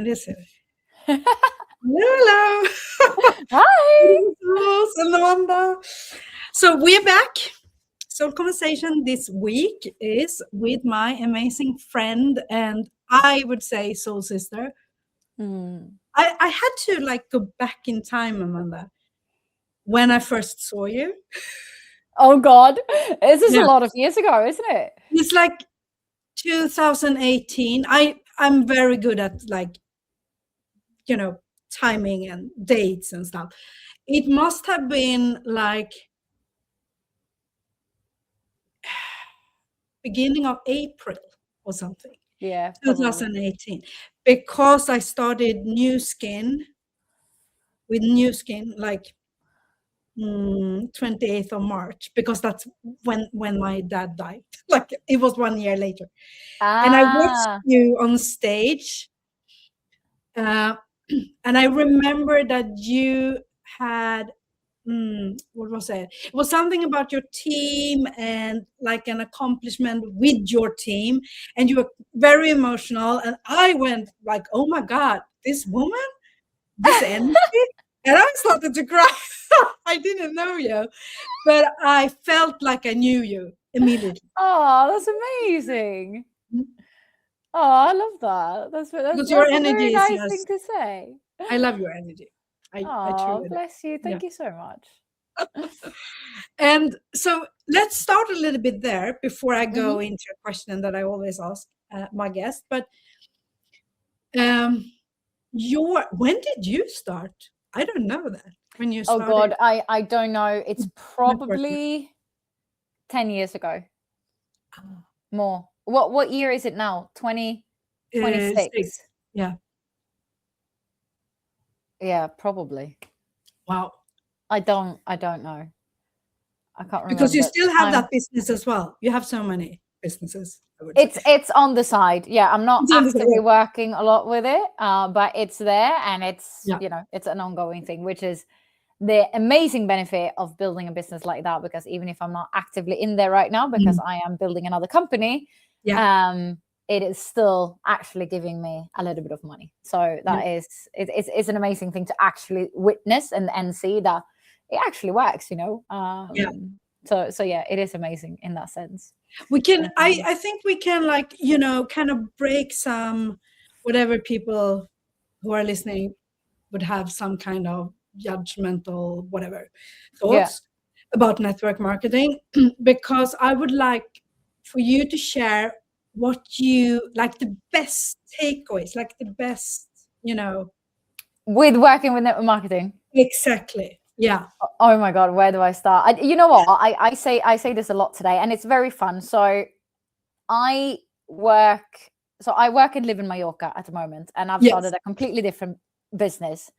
is it? Hello. Hi. And Amanda. So we're back. Soul Conversation this week is with my amazing friend and I would say soul sister. I had to go back in time, Amanda, when I first saw you. Oh God, this is a lot of years ago, isn't it? It's like 2018. I'm very good at timing and dates and stuff. It must have been like beginning of April or something. Yeah, 2018, because I started New Skin like 28th of March, because that's when my dad died. Like it was 1 year later. And I watched you on stage. And I remember that you had what was it? It was something about your team and like an accomplishment with your team, and you were very emotional. And I went like, "Oh my God, this woman, this energy!" And I started to cry. I didn't know you, but I felt like I knew you immediately. Oh, that's amazing. Oh, I love that. That's your a energy very is nice thing to say. I love your energy. I Oh, truly do. bless you. Thank you so much. And so let's start a little bit there before I go into a question that I always ask my guest. But when did you start? I don't know that. When you started. Oh God, I don't know. It's probably 10 years ago. More. What year is it now? 2026. Yeah. Yeah, probably. Wow. I don't know. I can't remember. Because you still have that business as well. You have so many businesses. It's on the side. Yeah, I'm not actively working a lot with it, but it's there, and it's it's an ongoing thing, which is the amazing benefit of building a business like that. Because even if I'm not actively in there right now, because I am building another company, it is still actually giving me a little bit of money. So that is it's an amazing thing to actually witness and see that it actually works. So yeah, it is amazing in that sense. We can I think we can kind of break some whatever people who are listening would have some kind of judgmental whatever thoughts about network marketing, because I would like for you to share what you like, the best takeaways, like the best, with working with network marketing. Exactly. Yeah. Oh my God, where do I start? You know what? I say this a lot today, and it's very fun. So I work and live in Mallorca at the moment, and I've started a completely different business.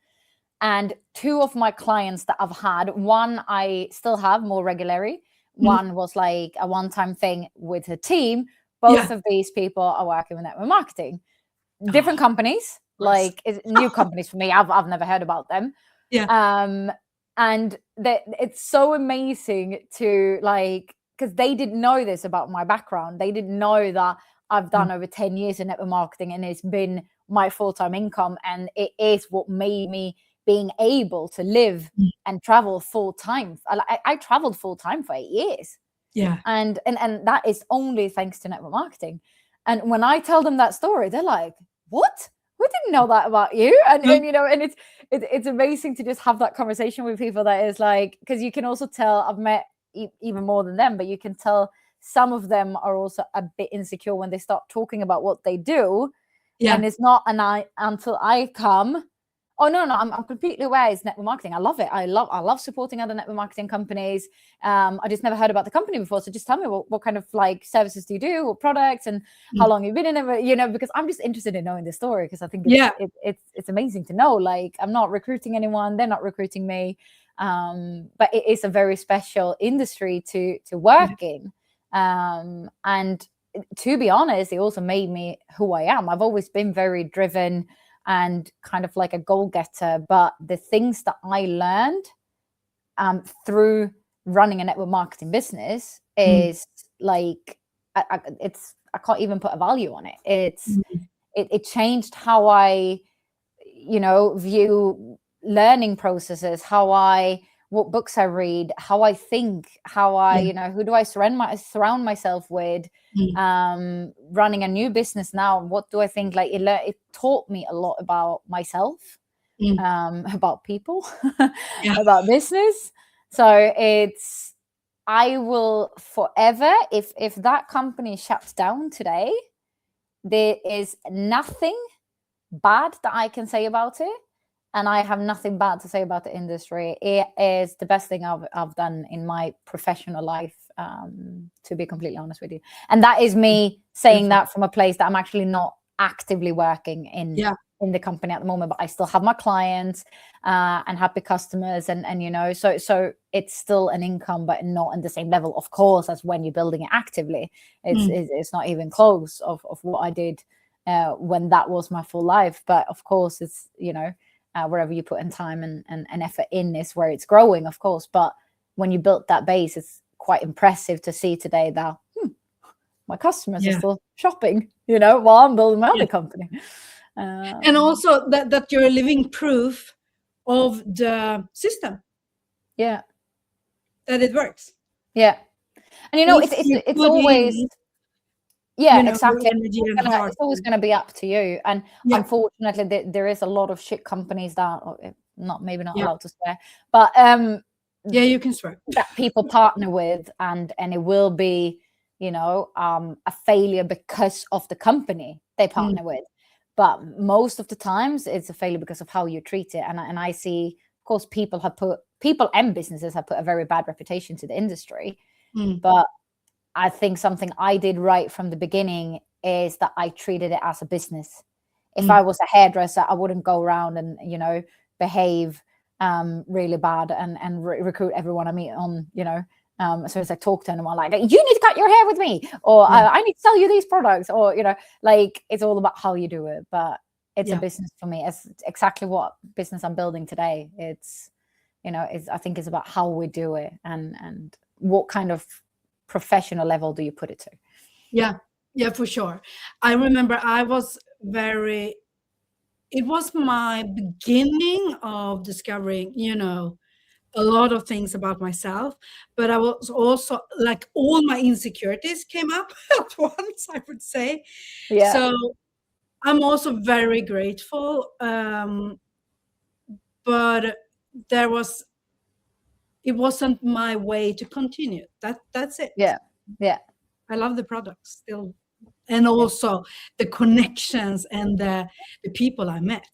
And two of my clients that I've had, one I still have more regularly. One was like a one-time thing with a team. Both of these people are working with network marketing. Different companies, like new companies for me. I've never heard about them. And it's so amazing to because they didn't know this about my background. They didn't know that I've done over 10 years in network marketing, and it's been my full-time income, and it is what made me being able to live and travel full-time. I traveled full-time for 8 years. And that is only thanks to network marketing. And when I tell them that story, they're like, what? We didn't know that about you. And it's amazing to just have that conversation with people that is like, because you can also tell, I've met even more than them, but you can tell some of them are also a bit insecure when they start talking about what they do. And it's not until I come, oh no, I'm completely aware it's network marketing. I love it. I love supporting other network marketing companies. I just never heard about the company before. So just tell me what kind of services do you do, what products, and how long you've been in it, because I'm just interested in knowing the story, because I think it's amazing to know. Like, I'm not recruiting anyone, they're not recruiting me. But it is a very special industry to work in. And to be honest, it also made me who I am. I've always been very driven and kind of like a goal-getter, but the things that I learned through running a network marketing business is like I can't even put a value on it. It changed how I view learning processes, what books I read, how I think, how I, who do I surround myself with, running a new business now. What do I think? Like it taught me a lot about myself, about people, about business. So I will forever, if that company shuts down today, there is nothing bad that I can say about it. And I have nothing bad to say about the industry. It is the best thing I've done in my professional life, to be completely honest with you. And that is me saying that from a place that I'm actually not actively working in the company at the moment, but I still have my clients and happy customers, and so it's still an income, but not in the same level, of course, as when you're building it actively. It's not even close of what I did when that was my full life. But of course, it's wherever you put in time and effort in is where it's growing, of course. But when you built that base, it's quite impressive to see today that my customers are still shopping, while I'm building my other company. And also that you're a living proof of the system. Yeah. That it works. Yeah. And it's always exactly. It's always going to be up to you. And unfortunately, there is a lot of shit companies that maybe not allowed to swear, but you can swear, that people partner with, and it will be a failure because of the company they partner with. But most of the times it's a failure because of how you treat it. And I see, of course, people and businesses have put a very bad reputation to the industry. But I think something I did right from the beginning is that I treated it as a business. If I was a hairdresser, I wouldn't go around and, behave really bad and recruit everyone I meet on, as soon as I talk to anyone, like, you need to cut your hair with me, or I need to sell you these products, or, like, it's all about how you do it. But it's a business for me. It's exactly what business I'm building today. It's, I think it's about how we do it and what kind of professional level do you put it to. Yeah, for sure. I remember it was my beginning of discovering, a lot of things about myself, but I was also like, all my insecurities came up at once, I would say. So I'm also very grateful, but it wasn't my way to continue. That's it. I love the products still, and also the connections and the people I met.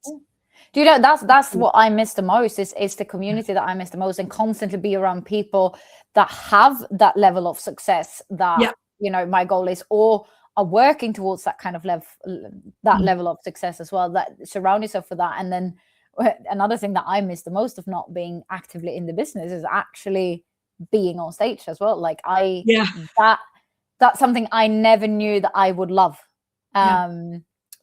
Do you know, that's what I miss the most, is the community that I miss the most, and constantly be around people that have that level of success that my goal is, or are working towards that kind of level of success as well, that surround yourself with that. And then another thing that I miss the most of not being actively in the business is actually being on stage as well. Like that's something I never knew that I would love.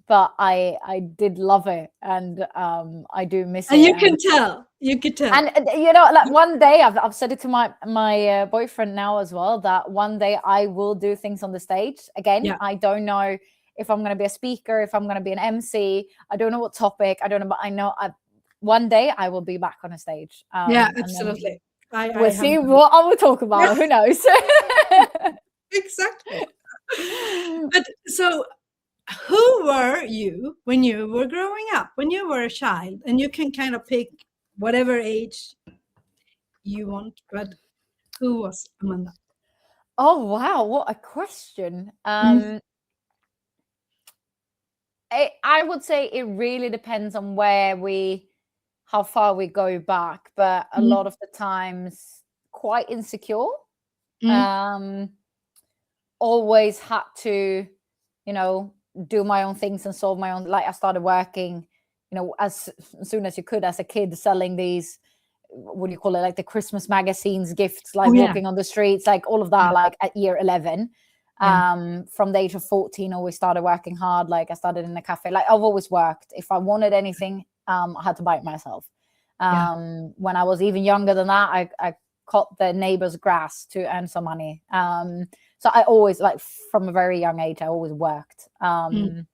But I did love it, and I do miss it. And you can tell. And like one day, I've said it to my boyfriend now as well, that one day I will do things on the stage again. I don't know if I'm going to be a speaker, if I'm going to be an MC. I don't know what topic. I don't know, but I know one day I will be back on a stage. Absolutely. We'll see what I will talk about. Who knows? Exactly. But so, who were you when you were growing up, when you were a child? And you can kind of pick whatever age you want, but who was Amanda? Oh, wow. What a question. I would say it really depends on how far we go back, but a lot of the times quite insecure. Always had to, do my own things and solve my own. Like, I started working, as soon as you could as a kid, selling these, what do you call it, like the Christmas magazines, gifts, like walking on the streets, like all of that, like at year 11. From the age of 14, always started working hard. Like, I started in a cafe. Like, I've always worked. If I wanted anything, I had to buy it myself. When I was even younger than that, I cut the neighbor's grass to earn some money. So I always, like, from a very young age, I always worked. And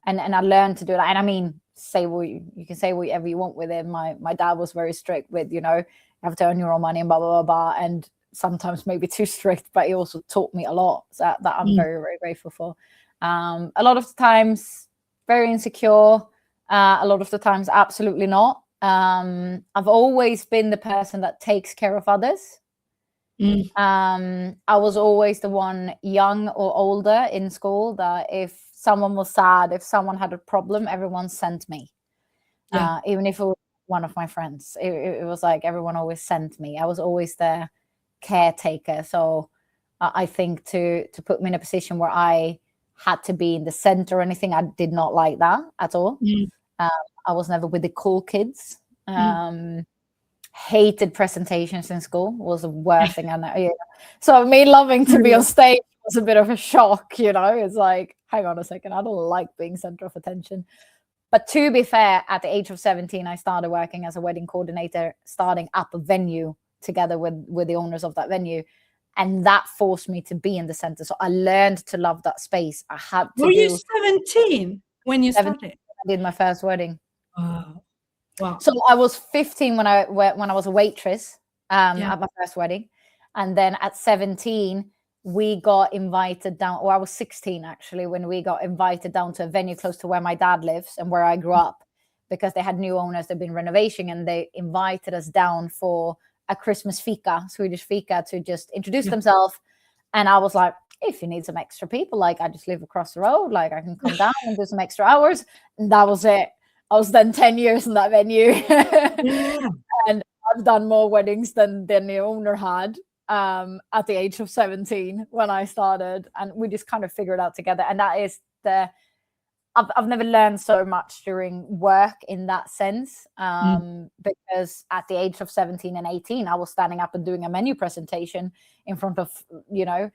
I learned to do that. And I mean, say what you can say whatever you want with it. My dad was very strict with, you know, you have to earn your own money and blah blah blah blah, and sometimes maybe too strict, but he also taught me a lot, so that I'm very, very grateful for. A lot of the times very insecure, a lot of the times absolutely not. I've always been the person that takes care of others. I was always the one, young or older in school, that if someone was sad, if someone had a problem, everyone sent me. Even if it was one of my friends, it was like everyone always sent me. I was always the caretaker. So I think to put me in a position where I had to be in the center or anything, I did not like that at all. I was never with the cool kids. Hated presentations in school, was the worst thing I know. Yeah. So me loving to be on stage was a bit of a shock, you know. It's like, hang on a second, I don't like being center of attention. But to be fair, at the age of 17, I started working as a wedding coordinator, starting up a venue together with the owners of that venue. And that forced me to be in the center. So I learned to love that space. I had to. Were you 17 when you started? I did my first wedding. Wow. So I was 15 when I was a waitress at my first wedding. And then at 17, we got invited down, or I was 16 actually, when we got invited down to a venue close to where my dad lives and where I grew up, because they had new owners, they've been renovating, and they invited us down for a Christmas fika, Swedish fika, to just introduce themselves. And I was like, if you need some extra people, like, I just live across the road, like I can come down and do some extra hours. And that was it. I was then 10 years in that venue. And I've done more weddings than the owner had at the age of 17 when I started. And we just kind of figured it out together. And that is I've never learned so much during work in that sense, because at the age of 17 and 18, I was standing up and doing a menu presentation in front of, you know,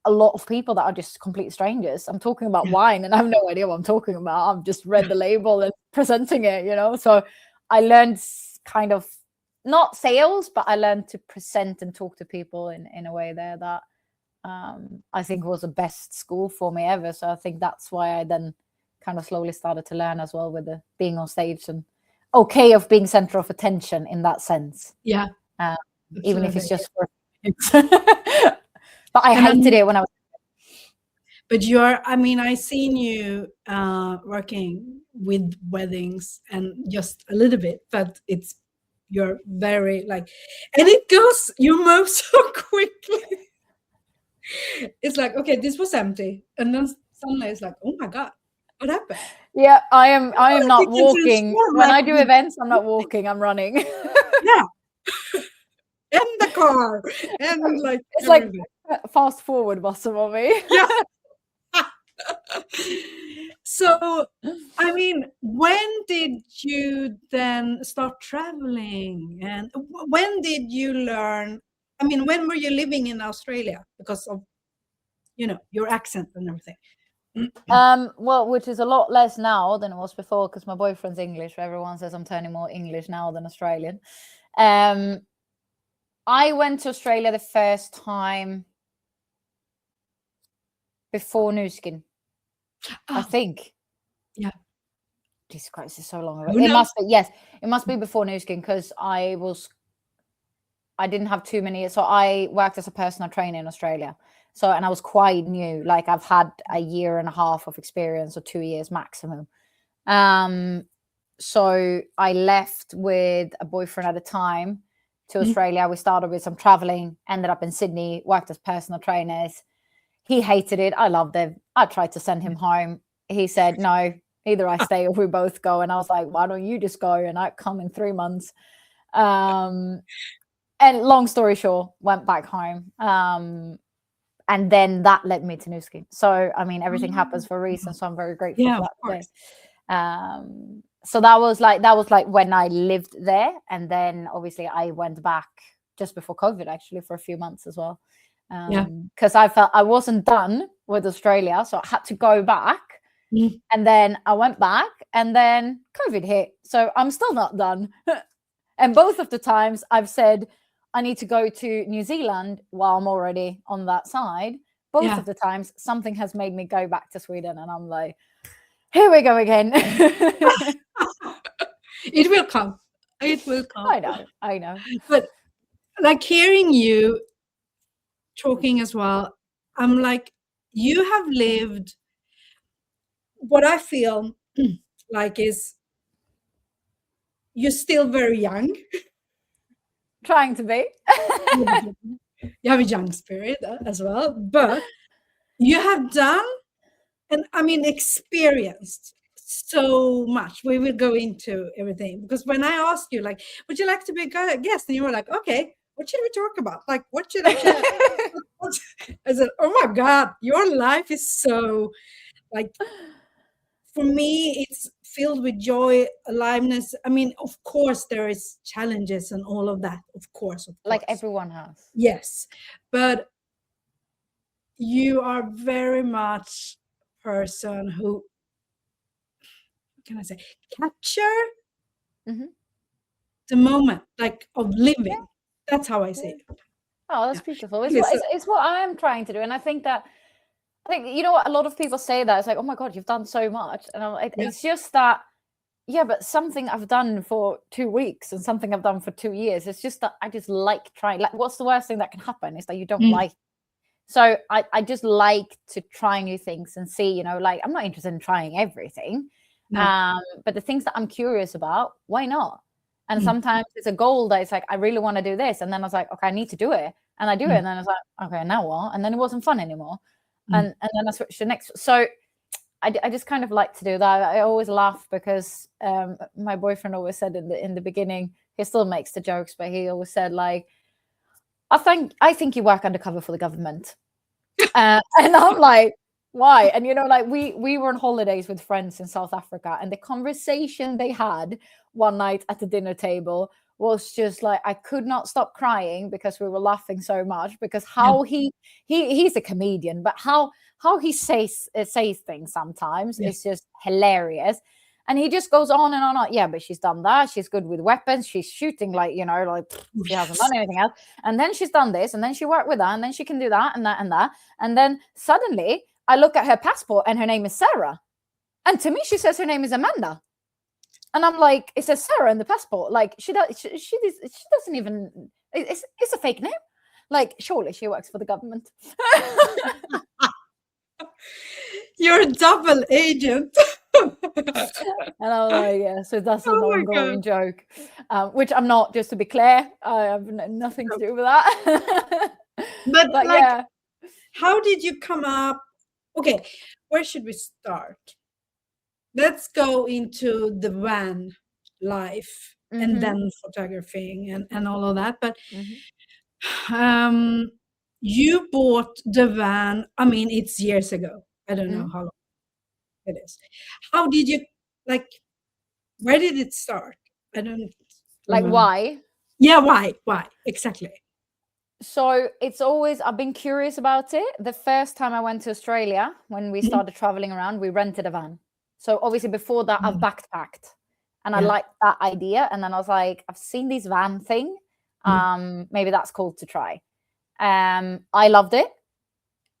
a lot of people that are just complete strangers. I'm talking about wine and I have no idea what I'm talking about. I've just read the label and presenting it, you know. So I learned kind of, not sales, but I learned to present and talk to people in a way there that I think was the best school for me ever. So I think that's why I then kind of slowly started to learn as well with the being on stage and of being center of attention in that sense. Even if it's just for but I hated it when I was. But I seen you working with weddings and just a little bit, but you're very and you move so quickly. It's like, okay, this was empty. And then suddenly it's like, oh my God, what happened? Yeah, I am not walking. When I do events, I'm not walking, I'm running. In the car. And it's everything. Like fast forward button on me. So, when did you then start traveling? And when did you learn? When were you living in Australia? Because of, your accent and everything. Well, which is a lot less now than it was before, because my boyfriend's English. Everyone says I'm turning more English now than Australian. I went to Australia the first time before New Skin, I think. Yeah. Jesus Christ, it's so long ago. It must be, yes. It must be before New Skin, because I didn't have too many. So I worked as a personal trainer in Australia. And I was quite new. Like, I've had a year and a half of experience, or 2 years maximum. So I left with a boyfriend at the time to Australia. We started with some traveling, ended up in Sydney, worked as personal trainers. He hated it. I loved it. I tried to send him home. He said, no, either I stay or we both go. And I was like, why don't you just go? And I come in 3 months. And long story short, went back home. And then that led me to New Skin. So, everything happens for a reason. So I'm very grateful for that today. So that was like when I lived there. And then obviously I went back just before COVID, actually, for a few months as well. Because I felt I wasn't done with Australia. So I had to go back. And then I went back, and then COVID hit. So I'm still not done. And both of the times I've said, I need to go to New Zealand while I'm already on that side. Both of the times, something has made me go back to Sweden, and I'm like, here we go again. It will come. It will come. I know. But like hearing you talking as well, I'm like, you have lived what I feel like is you're still very young. Trying to be. You have a young spirit as well, but you have done and I mean experienced so much. We will go into everything because when I asked you, like, would you like to be a guest? And you were like, okay, what should we talk about? Like, what should I share? I said, oh my God, your life is so like, for me, it's filled with joy, aliveness. I mean, of course, there is challenges and all of that. Of course. Like everyone has. Yes, but you are very much a person who, what can I say, capture the moment, like of living. Yeah. That's how I see it. Oh, that's beautiful. It's what I am trying to do, and I think you know what, a lot of people say that it's like, oh my God, you've done so much, and it's just that. Yeah, but something I've done for 2 weeks and something I've done for 2 years. It's just that I just like trying. Like, what's the worst thing that can happen is that you don't like. So I just like to try new things and see, you know, like I'm not interested in trying everything. No. But the things that I'm curious about, why not? And sometimes it's a goal that it's like, I really want to do this. And then I was like, okay, I need to do it. And I do it. And then I was like, okay, now what? And then it wasn't fun anymore. And then I switched to the next. So I just kind of like to do that. I always laugh because my boyfriend always said in the beginning, he still makes the jokes, but he always said like, I think you work undercover for the government. And I'm like, why? And you know, like we were on holidays with friends in South Africa, and the conversation they had one night at the dinner table was just like, I could not stop crying because we were laughing so much, because how he's a comedian, but how he says things sometimes is just hilarious. And he just goes on and on. Yeah, but she's done that. She's good with weapons. She's shooting, like, you know, like she hasn't done anything else. And then she's done this, and then she worked with that, and then she can do that and that and that. And then suddenly I look at her passport and her name is Sarah. And to me, she says her name is Amanda. And I'm like, it says Sarah in the passport. Like she doesn't even, it's a fake name. Like, surely she works for the government. You're a double agent. And I'm like, yeah, so that's an ongoing joke, which I'm not, just to be clear. I have nothing to do with that. but like, yeah. How did you come up? Okay, where should we start? Let's go into the van life and then photographing and all of that. But you bought the van, I mean, it's years ago. I don't know how long it is. How did you, like, where did it start? I don't like remember. Why? Yeah, why exactly? So it's always, I've been curious about it. The first time I went to Australia, when we started traveling around, we rented a van. So obviously before that, I've backpacked, and I liked that idea. And then I was like, I've seen this van thing. Maybe that's cool to try. I loved it.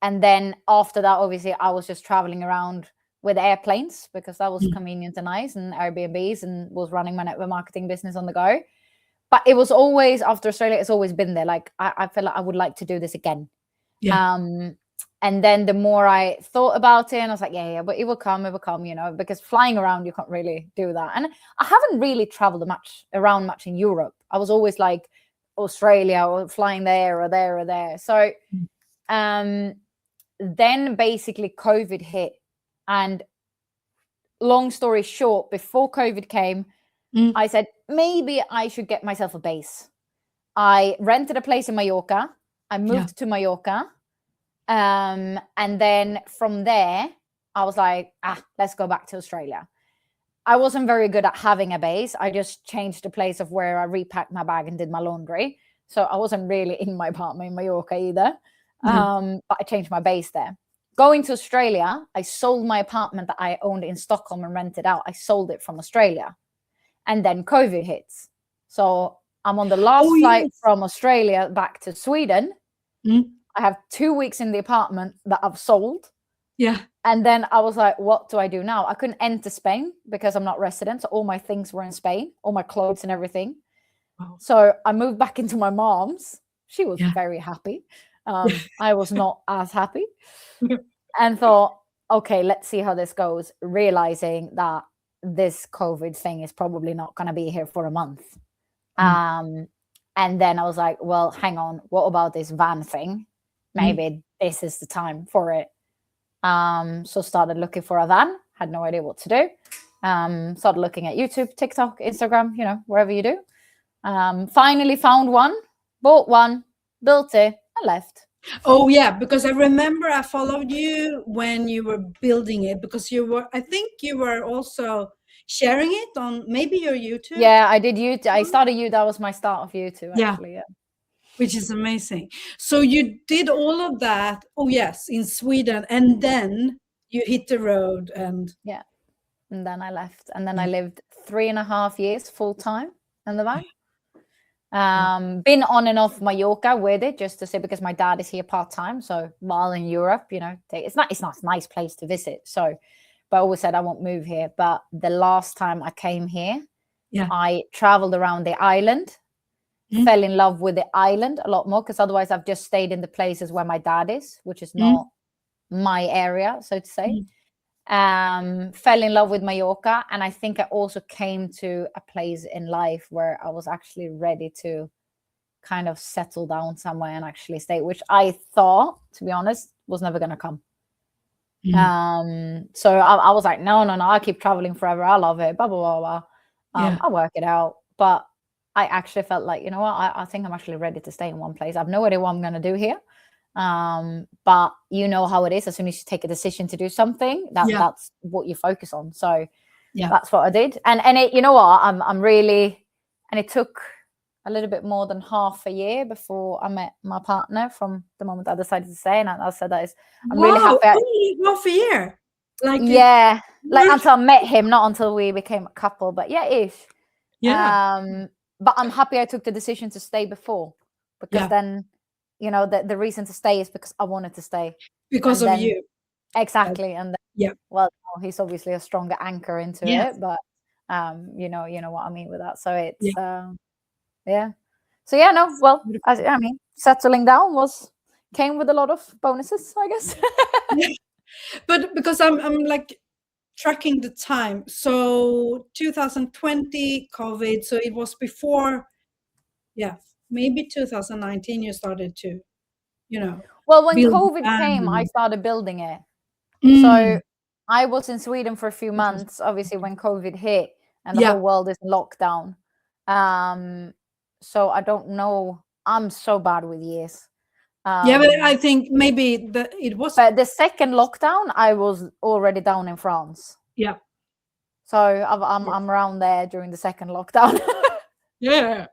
And then after that, obviously, I was just traveling around with airplanes because that was convenient and nice, and Airbnbs, and was running my network marketing business on the go. But it was always, after Australia, it's always been there. Like, I feel like I would like to do this again. Yeah. And then the more I thought about it, and I was like, yeah, but it will come, you know, because flying around, you can't really do that. And I haven't really traveled around much in Europe. I was always like Australia or flying there or there or there. So then basically COVID hit. And long story short, before COVID came, I said, maybe I should get myself a base. I rented a place in Mallorca. I moved to Mallorca. And then from there, I was like, let's go back to Australia. I wasn't very good at having a base. I just changed the place of where I repacked my bag and did my laundry. So I wasn't really in my apartment in Mallorca either. But I changed my base there. Going to Australia, I sold my apartment that I owned in Stockholm and rented out. I sold it from Australia. And then COVID hits. So I'm on the last flight from Australia back to Sweden. I have 2 weeks in the apartment that I've sold. Yeah. And then I was like, what do I do now? I couldn't enter Spain because I'm not resident. So all my things were in Spain, all my clothes and everything. Wow. So I moved back into my mom's. She was Yeah. very happy. I was not as happy. And thought, okay, let's see how this goes, realizing that this COVID thing is probably not going to be here for a month. And then I was like, well, hang on, what about this van thing? Maybe this is the time for it. So started looking for a van, had no idea what to do. Started looking at YouTube, TikTok, Instagram, wherever you do. Finally found one, bought one, built it, and left. Oh yeah, because I remember I followed you when you were building it, because I think you were also sharing it on maybe your YouTube. Yeah, I did YouTube. I started YouTube. That was my start of YouTube, actually. Yeah. Which is amazing. So you did all of that. Oh yes, in Sweden, and then you hit the road and yeah, and then I left, and then I lived 3.5 years full time in the van. Been on and off Mallorca with it just to say, because my dad is here part-time. So while in Europe, it's not a nice place to visit. So, but I always said I won't move here. But the last time I came here, I traveled around the island, fell in love with the island a lot more, because otherwise I've just stayed in the places where my dad is, which is not my area, so to say. Fell in love with Mallorca, and I think I also came to a place in life where I was actually ready to kind of settle down somewhere and actually stay, which I thought, to be honest, was never going to come. So I was like, no, I keep traveling forever, I love it, blah blah blah blah. I'll work it out. But I actually felt like, you know what, I think I'm actually ready to stay in one place. I've no idea what I'm going to do here. But you know how it is. As soon as you take a decision to do something, that's what you focus on. So that's what I did. And it, you know what, I'm really, and it took a little bit more than half a year before I met my partner from the moment I decided to stay. And I said that is, I'm really happy. Only half a year. Until I met him, not until we became a couple, but ish. But I'm happy I took the decision to stay before, because then, the reason to stay is because I wanted to stay. Because of you. Exactly. And then, well, he's obviously a stronger anchor into it, but you know what I mean with that. So it's I mean, settling down came with a lot of bonuses, I guess. But because I'm like tracking the time, so 2020 COVID, so it was before, maybe 2019 you started to, well, when COVID came, I started building it. So I was in Sweden for a few months, obviously, when COVID hit and the whole world is in lockdown. So I don't know, I'm so bad with years. But I think maybe it was. But the second lockdown, I was already down in France. Yeah. So I'm around there during the second lockdown. Yeah.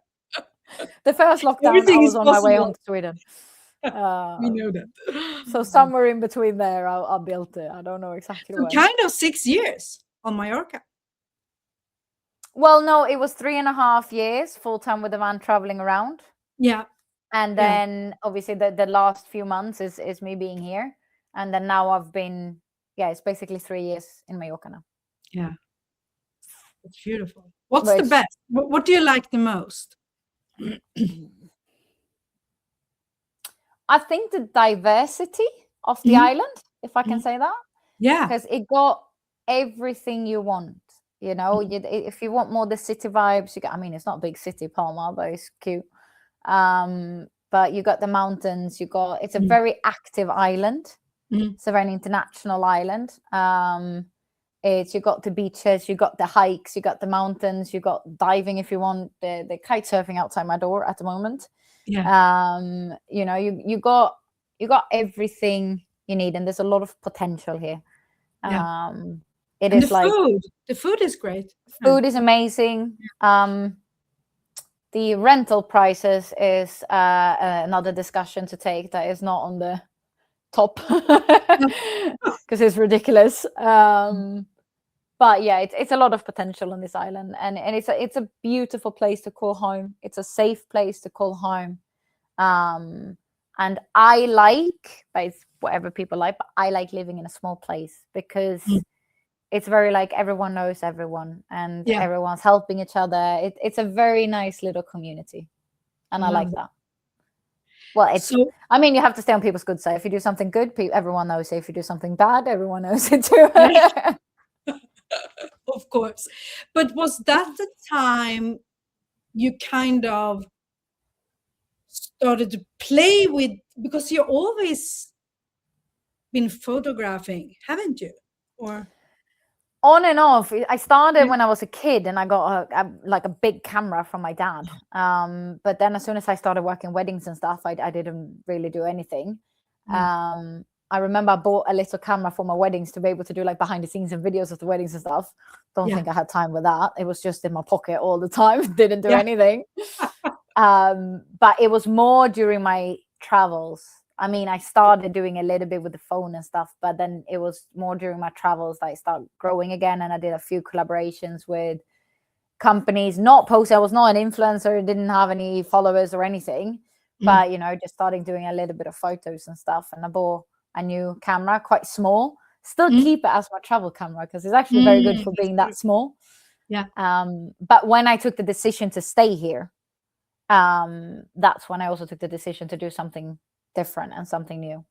The first lockdown, I was on my way home to Sweden. We know that. So somewhere in between there, I built it. I don't know exactly where. Kind of 6 years on Mallorca. Well, no, it was 3.5 years full time with the van traveling around. Yeah. And then obviously the last few months is me being here. And then now I've been, it's basically 3 years in Mallorca now. Yeah. It's beautiful. What's the best? What do you like the most? I think the diversity of the island, if I can say that. Yeah. Because it got everything you want. If you want more the city vibes, you got, I mean, it's not a big city, Palma, but it's cute. But you got the mountains, it's a very active island. It's a very international island. You got the beaches, you got the hikes, you got the mountains, you got diving if you want, the kite surfing outside my door at the moment. You got everything you need, and there's a lot of potential here. It is like the food is great. Food is amazing. The rental prices is another discussion to take that is not on the top because it's ridiculous. But it's a lot of potential on this island, and it's a beautiful place to call home. It's a safe place to call home. And I like, but it's whatever people like, but I like living in a small place because it's very like everyone knows everyone and everyone's helping each other. It's a very nice little community. And I like that. Well, it's, I mean, you have to stay on people's good side. If you do something good, everyone knows it. If you do something bad, everyone knows it too. Yeah. Of course. But was that the time you kind of started to play with, because you always been photographing, haven't you? Or on and off. I started when I was a kid and I got a big camera from my dad. But then as soon as I started working weddings and stuff, I didn't really do anything. I remember I bought a little camera for my weddings to be able to do like behind the scenes and videos of the weddings and stuff. Don't think I had time with that. It was just in my pocket all the time. Didn't do anything. But it was more during my travels. I mean, I started doing a little bit with the phone and stuff, but then it was more during my travels that I started growing again. And I did a few collaborations with companies, not posting. I was not an influencer, didn't have any followers or anything, but, you know, just starting doing a little bit of photos and stuff. And I bought a new camera, quite small. Still keep it as my travel camera because it's actually very good for being that small. Yeah. But when I took the decision to stay here, that's when I also took the decision to do something different and something new.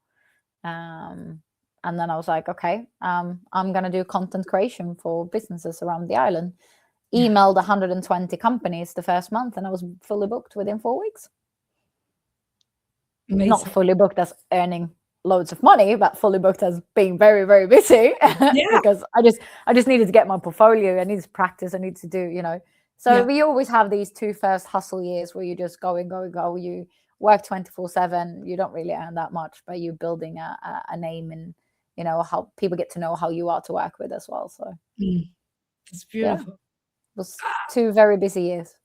And then I was like, okay, I'm gonna do content creation for businesses around the island. Emailed 120 companies the first month and I was fully booked within 4 weeks. Amazing. Not fully booked as earning loads of money, but fully booked as being very, very busy. Because I just needed to get my portfolio. I needed to practice. I need to do, you know. So we always have these 2 first hustle years where you just go. You work 24/7. You don't really earn that much, but you're building a name and, you know, how people get to know how you are to work with as well. So it's beautiful. It was 2 very busy years.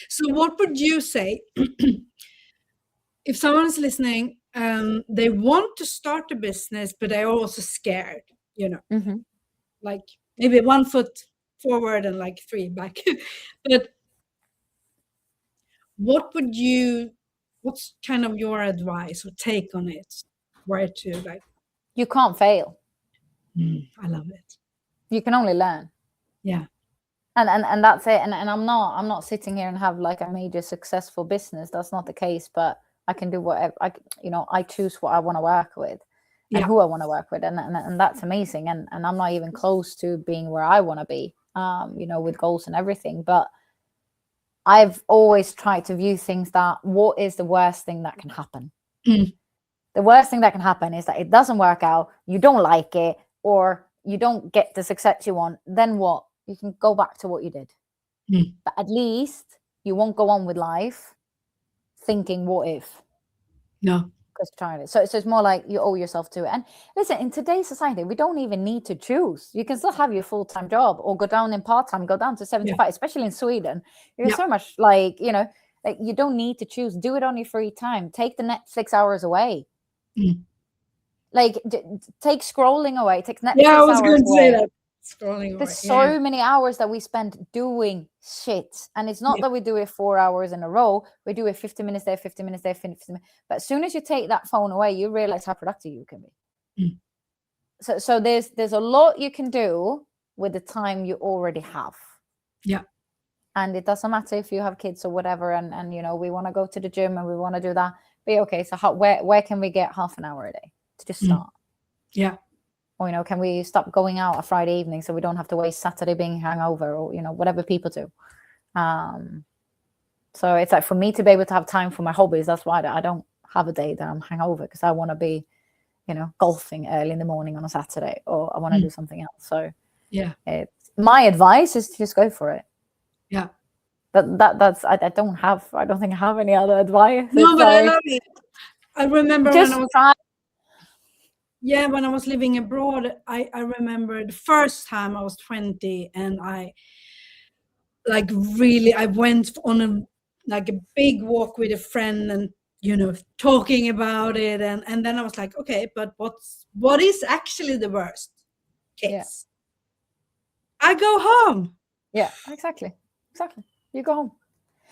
So what would you say if someone's listening, they want to start a business, but they're also scared, you know, like maybe 1 foot forward and like 3 back. But what's kind of your advice or take on it? Where to like? You can't fail. I love it. You can only learn. Yeah. And that's it. And I'm not sitting here and have like a major successful business. That's not the case. But I can do whatever. I choose what I want to work with and who I want to work with, and that's amazing. And I'm not even close to being where I want to be. You know, with goals and everything. But I've always tried to view things that what is the worst thing that can happen? The worst thing that can happen is that it doesn't work out, you don't like it, or you don't get the success you want. Then what? You can go back to what you did. But at least you won't go on with life thinking, what if? No. Because trying it. So it's more like you owe yourself to it. And listen, in today's society, we don't even need to choose. You can still have your full-time job or go down in part-time, go down to 75, especially in Sweden. There's so much like, you know, like you don't need to choose. Do it on your free time. Take the Netflix hours away. Like take scrolling away. Take Netflix I was hours going to away. say that. Scrolling away. There's so many hours that we spend doing shit. And it's not that we do it 4 hours in a row. We do it 50 minutes there, 50 minutes there, 50 minutes. But as soon as you take that phone away, you realize how productive you can be. So there's a lot you can do with the time you already have. Yeah. And it doesn't matter if you have kids or whatever. And you know, we want to go to the gym and we want to do that. But okay, so where can we get half an hour a day to just start? Yeah. Or, you know, can we stop going out a Friday evening so we don't have to waste Saturday being hangover, or, you know, whatever people do. So it's like for me to be able to have time for my hobbies, that's why I don't have a day that I'm hangover, because I want to be, you know, golfing early in the morning on a Saturday, or I want to do something else. So my advice is to just go for it. Yeah. But that's I don't think I have any other advice. No, but I love it. I remember just when I was try. Yeah, when I was living abroad, I remember the first time I was 20 and I went on a big walk with a friend and, you know, talking about it. And then I was like, okay, but what is actually the worst case? I go home. Yeah, exactly. You go home.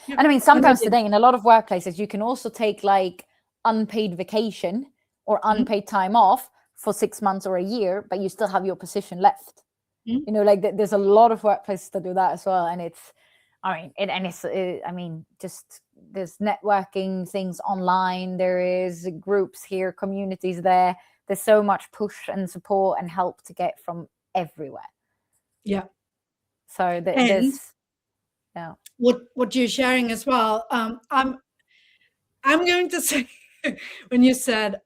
And I mean, sometimes today in a lot of workplaces, you can also take like unpaid vacation or unpaid time off for 6 months or a year, but you still have your position left. You know, like there's a lot of workplaces that do that as well. And it's, just there's networking things online. There is groups here, communities there. There's so much push and support and help to get from everywhere. Yeah. So there's, what you're sharing as well. I'm going to say, when you said,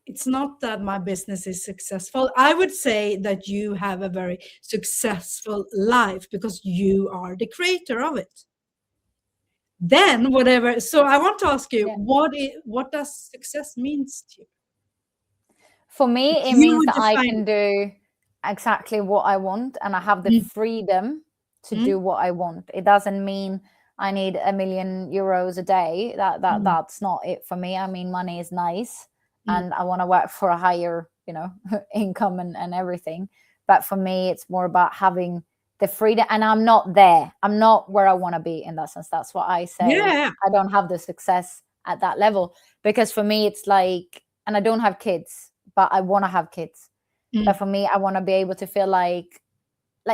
it's not that my business is successful, I would say that you have a very successful life because you are the creator of it. Then whatever. So I want to ask you, what does success means to you? For me, it means that I can do exactly what I want, and I have the freedom to do what I want. It doesn't mean I need €1 million a day. That's not it for me. I mean, money is nice. And I want to work for a higher, income and everything. But for me, it's more about having the freedom. And I'm not there. I'm not where I want to be in that sense. That's what I say. Yeah. I don't have the success at that level. Because for me, it's like, and I don't have kids, but I want to have kids. But for me, I want to be able to feel like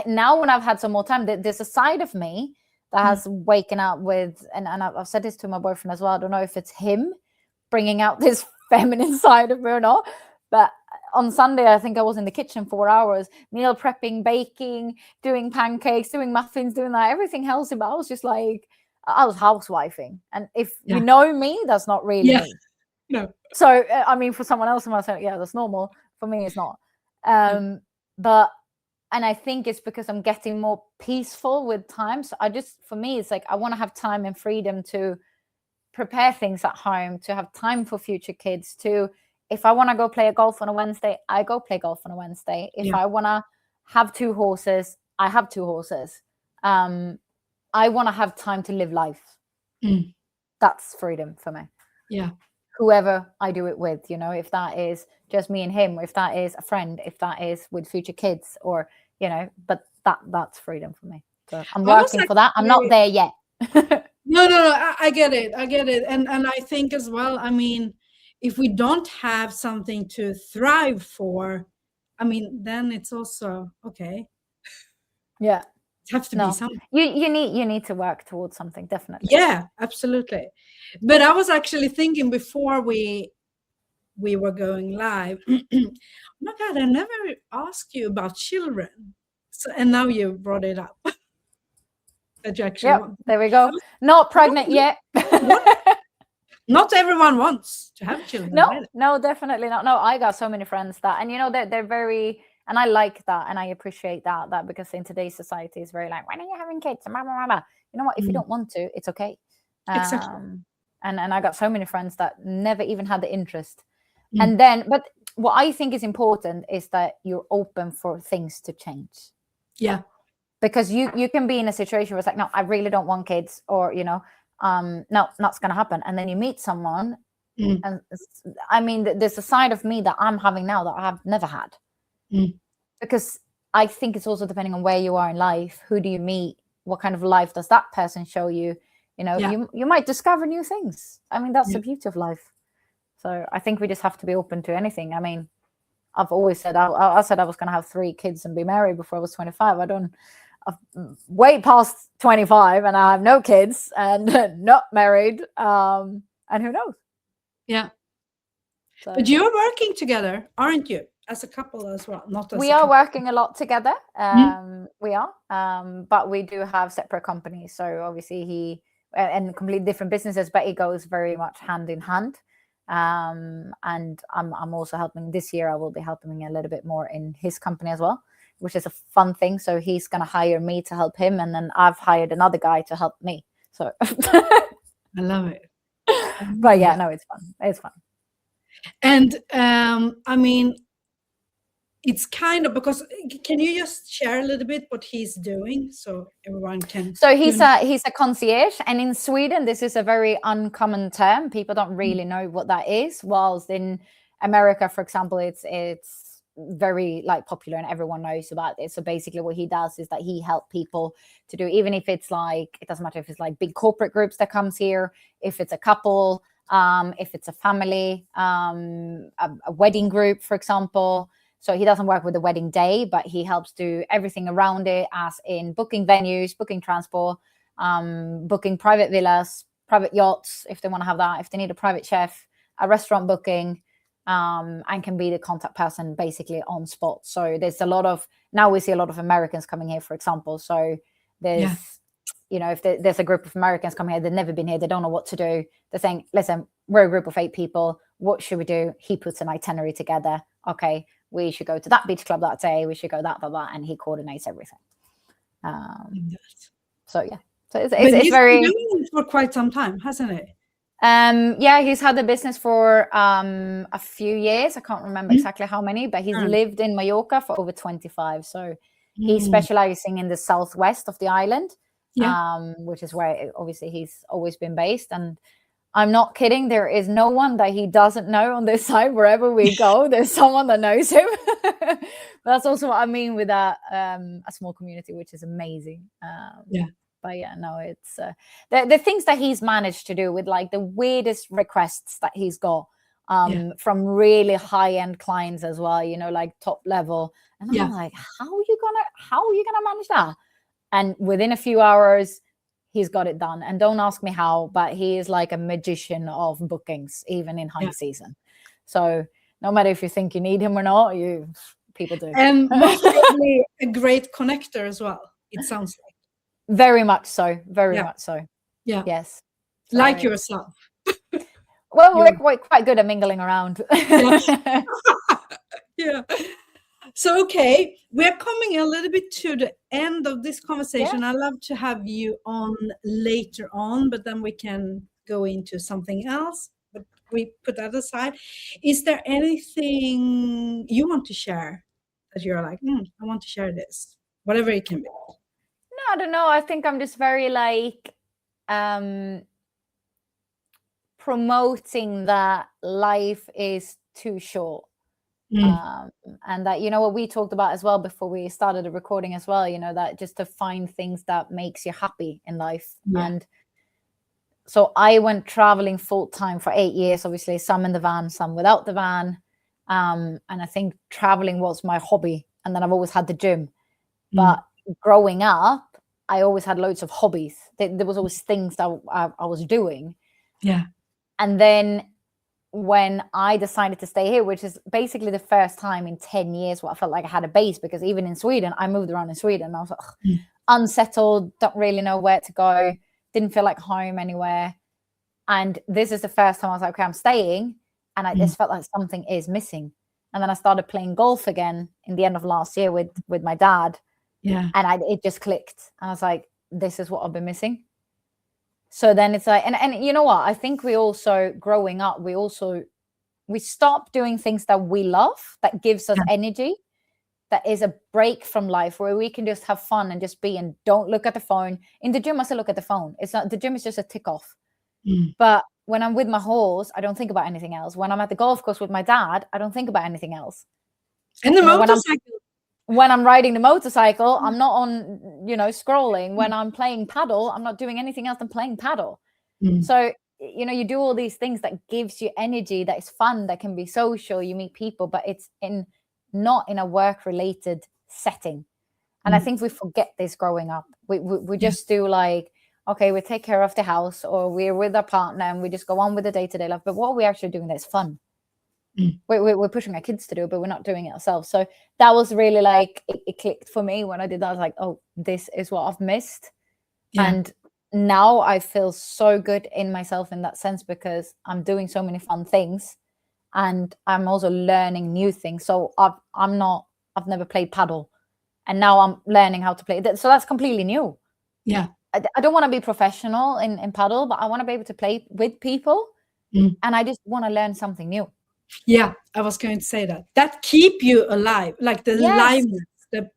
now when I've had some more time, there's a side of me that has waken up with, and I've said this to my boyfriend as well. I don't know if it's him bringing out this feminine side of me or not, but on Sunday I think I was in the kitchen for 4 hours, meal prepping, baking, doing pancakes, doing muffins, doing that, everything healthy. But I was just like, I was housewifing, and if you know me, that's not really me. No. So I mean, for someone else, I might say, yeah, that's normal. For me, it's not. But and I think it's because I'm getting more peaceful with time. So for me, it's like I want to have time and freedom to prepare things at home, to have time for future kids, to, if I want to go play a golf on a Wednesday, I go play golf on a Wednesday. If I want to have 2 horses, I have 2 horses. I want to have time to live life. That's freedom for me. Yeah. Whoever I do it with, if that is just me and him, if that is a friend, if that is with future kids, or, but that's freedom for me. So I'm working for that. I'm not there yet. No, I get it. And I think as well, I mean, if we don't have something to thrive for, I mean, then it's also okay. Yeah. It has to be something. You need to work towards something, definitely. Yeah, absolutely. But I was actually thinking before we were going live, oh my God, I never asked you about children. So, and now you brought it up. That you actually want. There we go. Not pregnant yet. Not everyone wants to have children. No, definitely not. No, I got so many friends that, and they're very, and I like that, and I appreciate that because in today's society, it's very like, when are you having kids? You know what? If you don't want to, it's okay. Exactly. And I got so many friends that never even had the interest. And then, but what I think is important is that you're open for things to change. Yeah. Because you can be in a situation where it's like, no, I really don't want kids, or, no, that's going to happen. And then you meet someone, and I mean, there's a side of me that I'm having now that I have never had. Because I think it's also depending on where you are in life, who do you meet, what kind of life does that person show you? You might discover new things. I mean, that's the beauty of life. So I think we just have to be open to anything. I mean, I've always said, I said I was going to have 3 kids and be married before I was 25. I've way past 25 and I have no kids and not married. And who knows? Yeah. So. But you're working together, aren't you? As a couple as well. We are working a lot together. We are. But we do have separate companies. So obviously and completely different businesses, but it goes very much hand in hand. And I'm also helping this year. I will be helping a little bit more in his company as well, which is a fun thing. So he's going to hire me to help him, and then I've hired another guy to help me. So I love it. But yeah, no, it's fun. It's fun. And I mean, it's kind of, because can you just share a little bit what he's doing so everyone can? So he's a concierge, and in Sweden this is a very uncommon term. People don't really know what that is, whilst in America, for example, it's very like popular and everyone knows about it. So basically what he does is that he helps people to do, even if it's like, it doesn't matter if it's like big corporate groups that comes here, if it's a couple, if it's a family, a wedding group, for example. So he doesn't work with the wedding day, but he helps do everything around it, as in booking venues, booking transport, booking private villas, private yachts, if they want to have that, if they need a private chef, a restaurant booking, and can be the contact person basically on spot. So there's a lot of, now we see a lot of Americans coming here, for example. So there's, if there's a group of Americans coming here, they've never been here, they don't know what to do. They're saying, listen, we're a group of 8 people. What should we do? He puts an itinerary together. Okay, we should go to that beach club that day. We should go that, and he coordinates everything. So yeah, so it's very. Been doing it for quite some time, hasn't it? Yeah, he's had the business for a few years. I can't remember exactly how many, but he's lived in Mallorca for over 25. So he's specializing in the southwest of the island, which is where obviously he's always been based. And I'm not kidding. There is no one that he doesn't know on this side. Wherever we go, there's someone that knows him. That's also what I mean with that, a small community, which is amazing. But yeah, no, it's the things that he's managed to do with like the weirdest requests that he's got from really high-end clients as well, like top level. And I'm like, how are you gonna manage that? And within a few hours, he's got it done. And don't ask me how, but he is like a magician of bookings, even in high season. So no matter if you think you need him or not, people do. And most probably a great connector as well, it sounds like. Very much so. Very much so. Yeah. Yes. So, like yourself. Well, we're quite good at mingling around. Yeah. So, okay, we're coming a little bit to the end of this conversation. I'd love to have you on later on, but then we can go into something else. But we put that aside. Is there anything you want to share that you're like, I want to share this, whatever it can be? No, I don't know. I think I'm just very like promoting that life is too short. And that, what we talked about as well before we started the recording as well, that just to find things that makes you happy in life. And so I went traveling full time for 8 years, obviously some in the van, some without the van. And I think traveling was my hobby. And then I've always had the gym. But growing up, I always had loads of hobbies. There was always things that I was doing. Yeah. And then when I decided to stay here, which is basically the first time in 10 years where I felt like I had a base, because even in Sweden, I moved around in Sweden. I was like, unsettled, don't really know where to go, didn't feel like home anywhere. And this is the first time I was like, okay, I'm staying. And I just felt like something is missing. And then I started playing golf again in the end of last year with my dad. Yeah. And it just clicked. And I was like, this is what I've been missing. So then it's like, and you know what? I think we also, growing up, we stop doing things that we love, that gives us energy, that is a break from life where we can just have fun and just be and don't look at the phone. In the gym, I still look at the phone. It's not, the gym is just a tick off. But when I'm with my horse, I don't think about anything else. When I'm at the golf course with my dad, I don't think about anything else. And the motorcycle. When I'm riding the motorcycle, I'm not on, scrolling. When I'm playing paddle, I'm not doing anything else than playing paddle. So, you do all these things that gives you energy, that is fun, that can be social, you meet people, but it's not in a work-related setting. And I think we forget this growing up. We just do like, okay, we take care of the house, or we're with our partner and we just go on with the day-to-day life. But what are we actually doing that's fun? We're pushing our kids to do it, but we're not doing it ourselves. So that was really like, it clicked for me when I did that. I was like, oh, this is what I've missed. And now I feel so good in myself in that sense, because I'm doing so many fun things and I'm also learning new things. So I've never played paddle, and now I'm learning how to play. So that's completely new. Yeah. I don't want to be professional in paddle, but I want to be able to play with people, and I just want to learn something new. Yeah, I was going to say that keep you alive, like the liveness.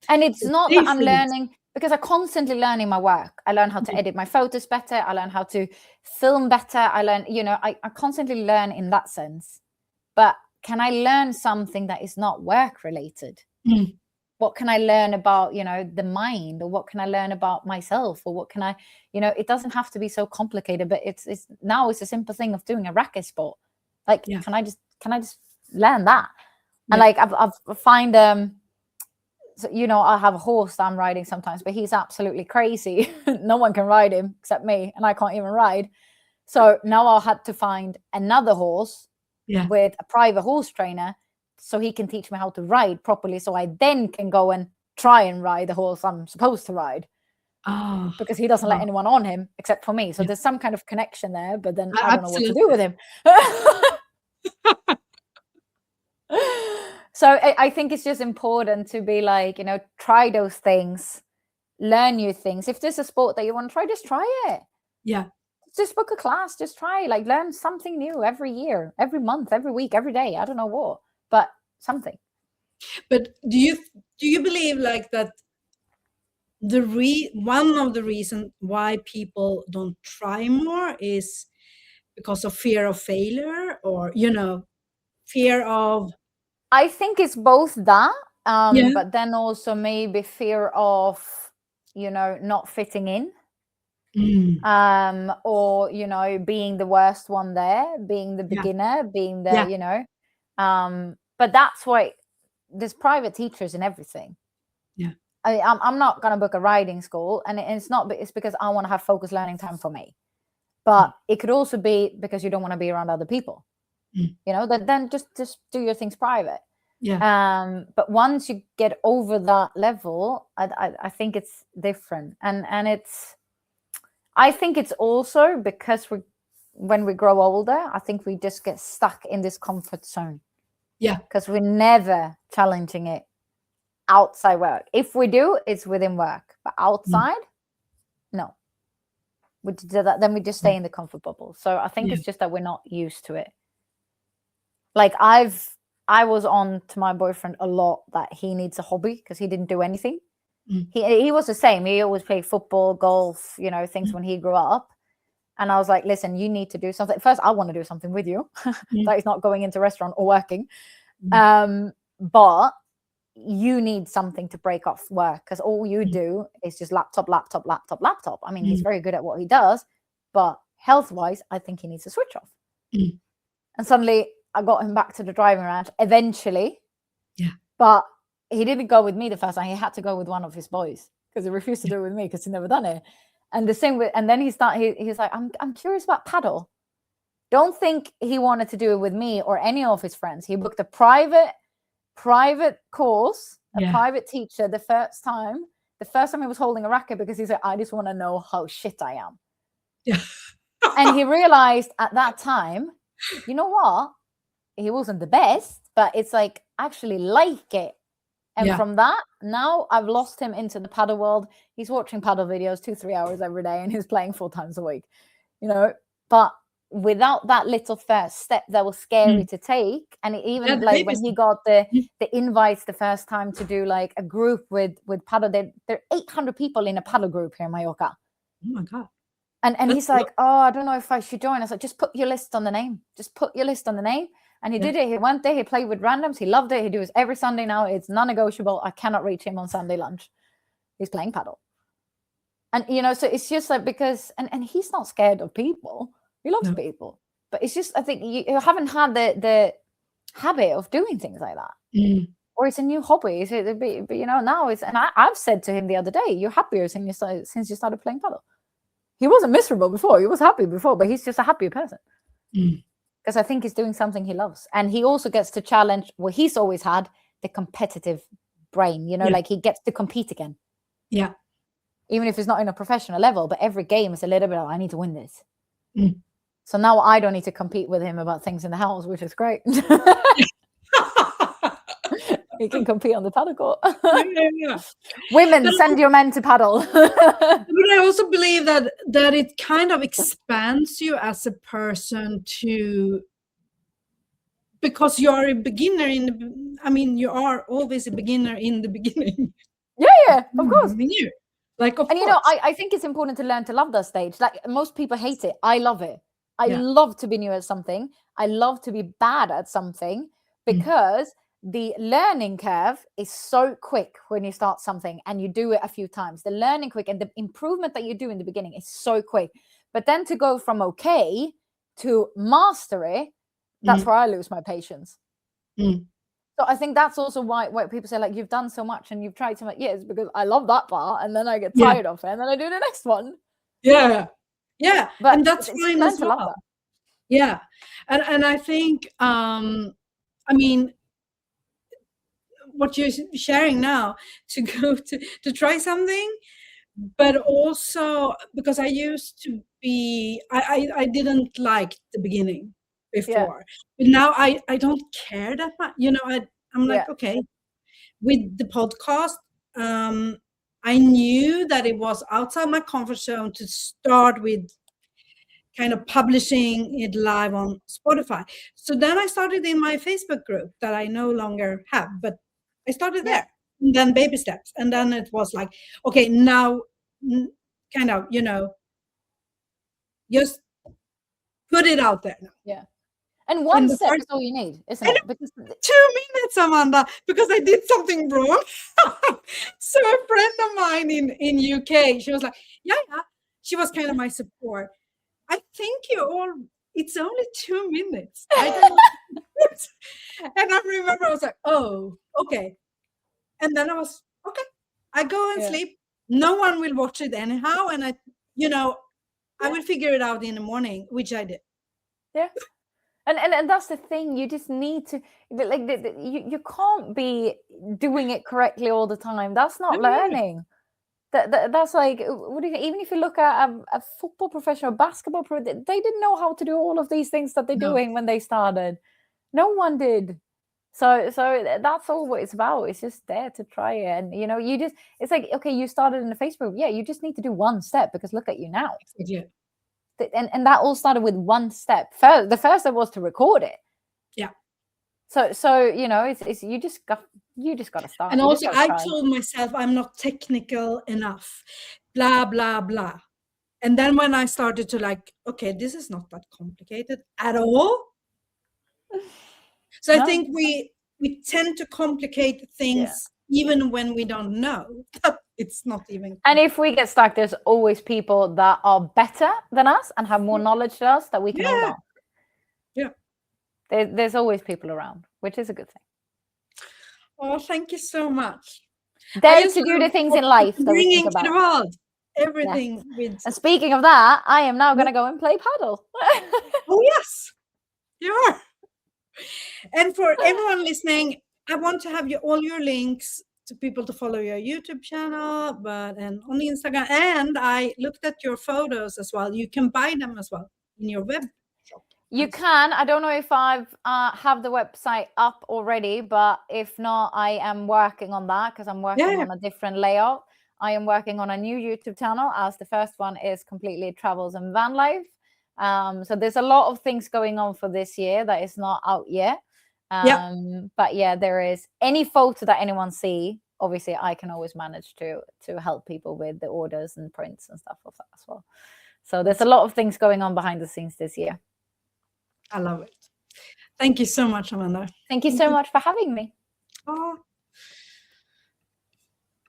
And it's not that I'm learning, because I constantly learn in my work. I learn how to edit my photos better. I learn how to film better. I learn, I constantly learn in that sense. But can I learn something that is not work related? what can I learn about, the mind, or what can I learn about myself, or what can I, it doesn't have to be so complicated, but it's now it's a simple thing of doing a racket sport. Like, can I just learn that? And like, I've find, so, I have a horse that I'm riding sometimes, but he's absolutely crazy. No one can ride him except me, and I can't even ride. So now I'll have to find another horse with a private horse trainer, so he can teach me how to ride properly, so I then can go and try and ride the horse I'm supposed to ride. Because he doesn't let anyone on him except for me. So there's some kind of connection there, but then I don't know what to do with him. So I think it's just important to be like, try those things, learn new things. If there's a sport that you want to try, just try it. Yeah. Just book a class, just try, like, learn something new every year, every month, every week, every day. I don't know what, but something. But do you believe like that one of the reasons why people don't try more is because of fear of failure, or fear of... I think it's both that, but then also maybe fear of not fitting in, or being the worst one there, being the beginner, being the but that's why there's private teachers and everything. I'm not going to book a riding school, and it's because I want to have focused learning time for me. But it could also be because you don't want to be around other people. Then just do your things private. But once you get over that level, I think it's different, and I think it's also because when we grow older, I think we just get stuck in this comfort zone. Because we're never challenging it outside work. If we do, it's within work, but outside, no. We do that, then we just stay in the comfort bubble. So I think it's just that we're not used to it. Like, I was on to my boyfriend a lot that he needs a hobby because he didn't do anything. He was the same. He always played football, golf, things when he grew up. And I was like, listen, you need to do something. First, I want to do something with you. That is not going into a restaurant or working. But you need something to break off work, because all you do is just laptop. I mean, he's very good at what he does, but health-wise, I think he needs to switch off. And suddenly I got him back to the driving range eventually. But he didn't go with me the first time. He had to go with one of his boys because he refused to do it with me because he'd never done it. And the same with, and then he's like, I'm curious about paddle. Don't think he wanted to do it with me or any of his friends. He booked a private course, a private teacher the first time he was holding a racket, because he said, I just want to know how shit I am. And he realized at that time, you know what? He wasn't the best, but it's like, actually like it. And from that, now I've lost him into the paddle world. He's watching paddle videos 2-3 hours every day, and he's playing 4 times a week, but without that little first step that was scary to take. And even like when he got the invites the first time to do like a group with paddle, there are 800 people in a paddle group here in Mallorca. Oh my God. And he's like, oh, I don't know if I should join. I was like, just put your list on the name. And he did it. He went there. He played with randoms. He loved it. He does it every Sunday now. It's non-negotiable. I cannot reach him on Sunday lunch. He's playing paddle. And, so it's just like, because, and he's not scared of people. He loves people. But it's just, I think you haven't had the habit of doing things like that. Or it's a new hobby. But now it's, and I've said to him the other day, you're happier since you started playing paddle. He wasn't miserable before. He was happy before, but he's just a happier person. Because I think he's doing something he loves. And he also gets to challenge what he's always had, the competitive brain, like he gets to compete again. Yeah. Even if it's not in a professional level, but every game is a little bit of, I need to win this. So now I don't need to compete with him about things in the house, which is great. He can compete on the paddle court. Women, send your men to paddle. But I also believe that it kind of expands you as a person because you are a beginner you are always a beginner in the beginning. Yeah, of course. Like, of and course. I think it's important to learn to love that stage. Like, most people hate it. I love it. I love to be new at something. I love to be bad at something, because the learning curve is so quick when you start something and you do it a few times. The learning quick and the improvement that you do in the beginning is so quick. But then to go from okay to mastery, that's where I lose my patience. So I think that's also why people say, like, you've done so much and you've tried so much. Yeah, it's because I love that part, and then I get tired of it, and then I do the next one. Yeah. But and that's fine as well. Yeah. And I think, I mean, what you're sharing now, to go to try something, but also because I used to be, I didn't like the beginning before, but now I don't care that much. You know, I'm like, okay, with the podcast, I knew that it was outside my comfort zone to start with kind of publishing it live on Spotify. So then I started in my Facebook group that I no longer have, but I started there, and then baby steps. And then it was like, okay, now kind of, you know, just put it out there now. Yeah. And one step is all you need, isn't it? Because 2 minutes, Amanda, because I did something wrong. So a friend of mine in UK, she was like, yeah, she was kind of my support. I think it's only 2 minutes. I don't know. And I remember I was like, oh, okay. And then I was, okay, I go and sleep. No one will watch it anyhow. And I will figure it out in the morning, which I did. Yeah. And that's the thing. You just need to, like, you can't be doing it correctly all the time. That's not learning. That's like, what do you think? Even if you look at a football professional, basketball pro, they didn't know how to do all of these things that they're doing when they started. No one did. So that's all what it's about. It's just there to try it. And, you know, it's like, okay, you started in the Facebook. Yeah, you just need to do one step, because look at you now. Yeah. And that all started with one step. The first step was to record it. Yeah. So you know, it's you just got to start. And also, I told myself I'm not technical enough, blah blah blah. And then when I started to, like, okay, this is not that complicated at all. So I think we tend to complicate things even when we don't know that it's not even. And if we get stuck, there's always people that are better than us and have more knowledge than us that we can hold on. Yeah. There's always people around, which is a good thing. Oh, thank you so much. Dare to do the things in life that we think about. To the world. Everything with. And speaking of that, I am now going to go and play paddle. Oh, yes. You are. And for everyone listening, I want to have all your links to people to follow your YouTube channel, and on Instagram. And I looked at your photos as well. You can buy them as well in your web shop. You can. I don't know if I've have the website up already, but if not, I am working on that, because I'm working on a different layout. I am working on a new YouTube channel, as the first one is completely travels and van life. So there's a lot of things going on for this year that is not out yet. But yeah, there is any photo that anyone see. Obviously, I can always manage to help people with the orders and prints and stuff of that as well. So there's a lot of things going on behind the scenes this year. I love it. Thank you so much, Amanda. Thank you so much for having me. Oh.